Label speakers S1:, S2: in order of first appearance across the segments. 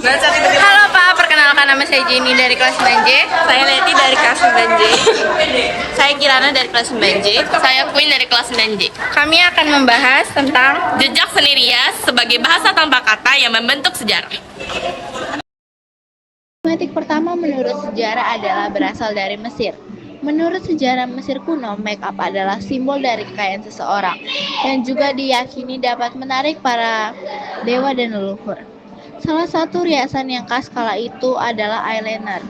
S1: Halo Pak, perkenalkan nama saya Jenny dari kelas 9J.
S2: Saya Leti dari kelas 9J.
S1: Saya Kirana dari kelas 9J. Saya Queen dari kelas 9J. Kami akan membahas tentang
S2: Jejak seni rias sebagai bahasa tanpa kata yang membentuk sejarah.
S3: Kosmetik pertama menurut sejarah adalah berasal dari Mesir. Menurut sejarah Mesir kuno, make up adalah simbol dari kekayaan seseorang yang juga diyakini dapat menarik para dewa dan leluhur. Salah satu riasan yang khas kala itu adalah eyeliner,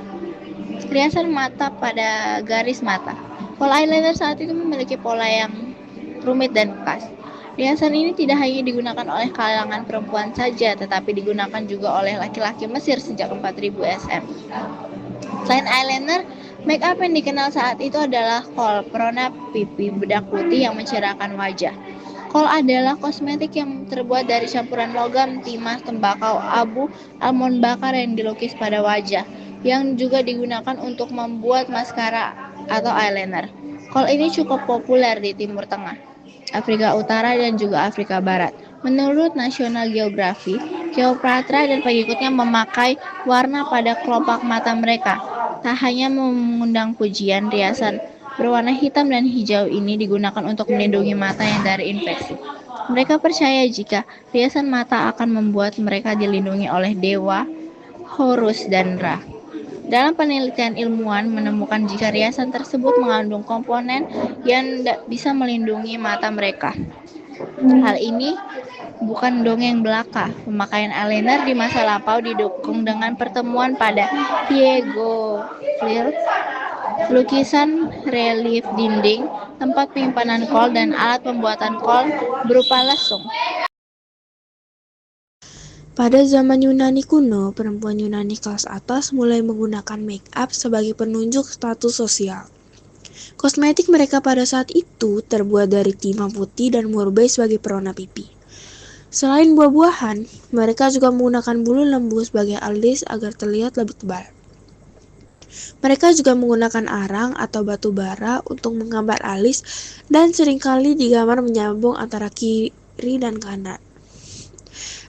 S3: riasan mata pada garis mata. Pola eyeliner saat itu memiliki pola yang rumit dan khas. Riasan ini tidak hanya digunakan oleh kalangan perempuan saja, tetapi digunakan juga oleh laki-laki Mesir sejak 4000 SM. Selain eyeliner, make up yang dikenal saat itu adalah kohl, perona pipi, bedak putih yang mencerahkan wajah. Kohl adalah kosmetik yang terbuat dari campuran logam, timah, tembakau, abu, almond bakar yang dilukis pada wajah, yang juga digunakan untuk membuat maskara atau eyeliner. Kohl ini cukup populer di Timur Tengah, Afrika Utara, dan juga Afrika Barat. Menurut National Geographic, Cleopatra dan pengikutnya memakai warna pada kelopak mata mereka. Tak hanya mengundang pujian, riasan berwarna hitam dan hijau ini digunakan untuk melindungi mata yang dari infeksi. Mereka percaya jika riasan mata akan membuat mereka dilindungi oleh dewa Horus dan Ra. Dalam penelitian, ilmuwan menemukan jika riasan tersebut mengandung komponen yang bisa melindungi mata mereka. Hal ini bukan dongeng belaka. Pemakaian eyeliner di masa lampau didukung dengan pertemuan pada hieroglif, lukisan relief dinding, tempat penyimpanan kohl, dan alat pembuatan kohl berupa lesung.
S4: Pada zaman Yunani kuno, perempuan Yunani kelas atas mulai menggunakan make up sebagai penunjuk status sosial. Kosmetik mereka pada saat itu terbuat dari timah putih dan murbe sebagai perona pipi. Selain buah-buahan, mereka juga menggunakan bulu lembu sebagai alis agar terlihat lebih tebal. Mereka juga menggunakan arang atau batu bara untuk menggambar alis dan seringkali digambar menyambung antara kiri dan kanan.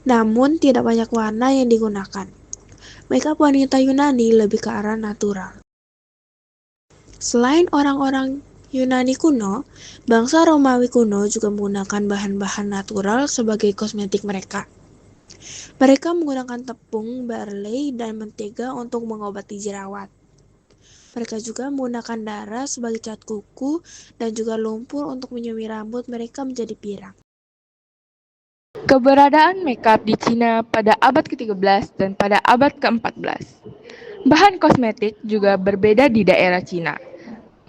S4: Namun, tidak banyak warna yang digunakan. Makeup wanita Yunani lebih ke arah natural. Selain orang-orang Yunani kuno, bangsa Romawi kuno juga menggunakan bahan-bahan natural sebagai kosmetik mereka. Mereka menggunakan tepung, barley, dan mentega untuk mengobati jerawat. Mereka juga menggunakan darah sebagai cat kuku dan juga lumpur untuk menyemai rambut mereka menjadi pirang.
S5: Keberadaan makeup di Cina pada abad ke-13 dan pada abad ke-14. Bahan kosmetik juga berbeda di daerah Cina.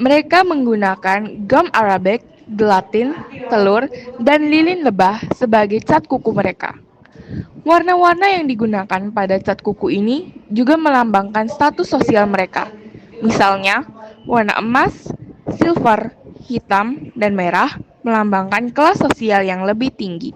S5: Mereka menggunakan gum arabic, gelatin, telur, dan lilin lebah sebagai cat kuku mereka. Warna-warna yang digunakan pada cat kuku ini juga melambangkan status sosial mereka. Misalnya, warna emas, silver, hitam, dan merah melambangkan kelas sosial yang lebih tinggi.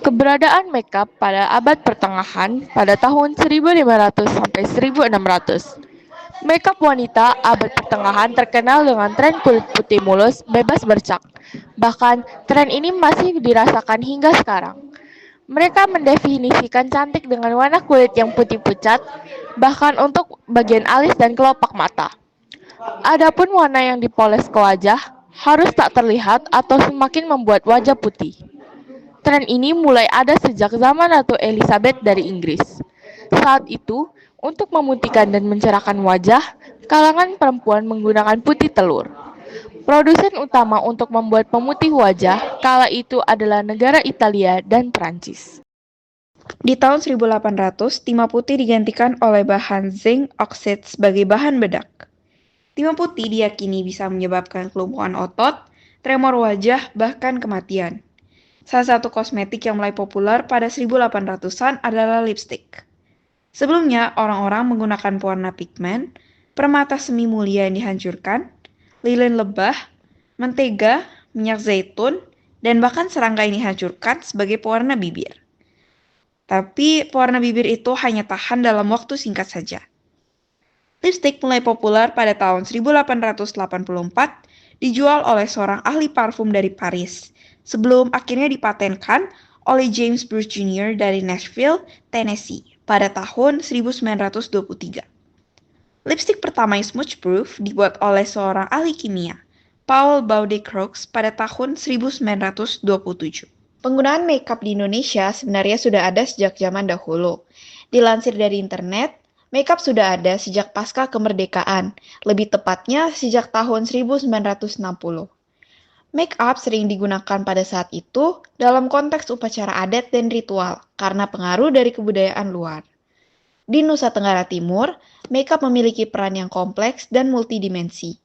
S5: Keberadaan makeup pada abad pertengahan pada tahun 1500 sampai 1600. Makeup wanita abad pertengahan terkenal dengan tren kulit putih mulus bebas bercak. Bahkan, tren ini masih dirasakan hingga sekarang. Mereka mendefinisikan cantik dengan warna kulit yang putih pucat, bahkan untuk bagian alis dan kelopak mata. Adapun warna yang dipoles ke wajah harus tak terlihat atau semakin membuat wajah putih. Tren ini mulai ada sejak zaman Ratu Elizabeth dari Inggris. Saat itu, untuk memutihkan dan mencerahkan wajah, kalangan perempuan menggunakan putih telur. Produsen utama untuk membuat pemutih wajah kala itu adalah negara Italia dan Prancis.
S6: Di tahun 1800, timah putih digantikan oleh bahan zinc oxide sebagai bahan bedak. Timah putih diyakini bisa menyebabkan kelumpuhan otot, tremor wajah, bahkan kematian. Salah satu kosmetik yang mulai populer pada 1800-an adalah lipstick. Sebelumnya, orang-orang menggunakan pewarna pigmen, permata semi mulia yang dihancurkan, lilin lebah, mentega, minyak zaitun, dan bahkan serangga yang dihancurkan sebagai pewarna bibir. Tapi, pewarna bibir itu hanya tahan dalam waktu singkat saja. Lipstick mulai populer pada tahun 1884, dijual oleh seorang ahli parfum dari Paris, sebelum akhirnya dipatenkan oleh James Bruce Jr. dari Nashville, Tennessee. pada tahun 1923. Lipstik pertama yang smudge proof dibuat oleh seorang ahli kimia, Paul Baudecroux pada tahun 1927. Penggunaan makeup di Indonesia sebenarnya sudah ada sejak zaman dahulu. Dilansir dari internet, makeup sudah ada sejak pasca kemerdekaan, lebih tepatnya sejak tahun 1960. Make up sering digunakan pada saat itu dalam konteks upacara adat dan ritual karena pengaruh dari kebudayaan luar. Di Nusa Tenggara Timur, make up memiliki peran yang kompleks dan multidimensi.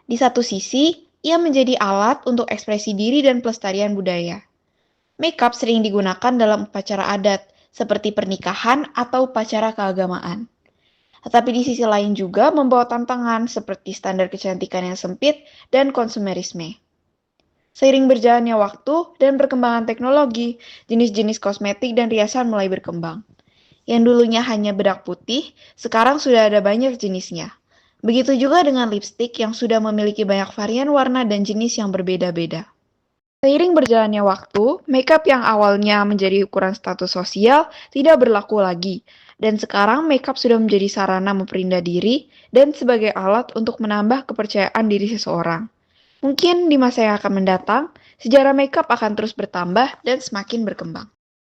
S6: Di satu sisi, ia menjadi alat untuk ekspresi diri dan pelestarian budaya. Make up sering digunakan dalam upacara adat seperti pernikahan atau upacara keagamaan. Tetapi di sisi lain juga membawa tantangan seperti standar kecantikan yang sempit dan konsumerisme. Seiring berjalannya waktu dan perkembangan teknologi, jenis-jenis kosmetik dan riasan mulai berkembang. Yang dulunya hanya bedak putih, sekarang sudah ada banyak jenisnya. Begitu juga dengan lipstik yang sudah memiliki banyak varian warna dan jenis yang berbeda-beda. Seiring berjalannya waktu, makeup yang awalnya menjadi ukuran status sosial tidak berlaku lagi, dan sekarang makeup sudah menjadi sarana memperindah diri dan sebagai alat untuk menambah kepercayaan diri seseorang. Mungkin di masa yang akan mendatang, sejarah makeup akan terus bertambah dan semakin berkembang.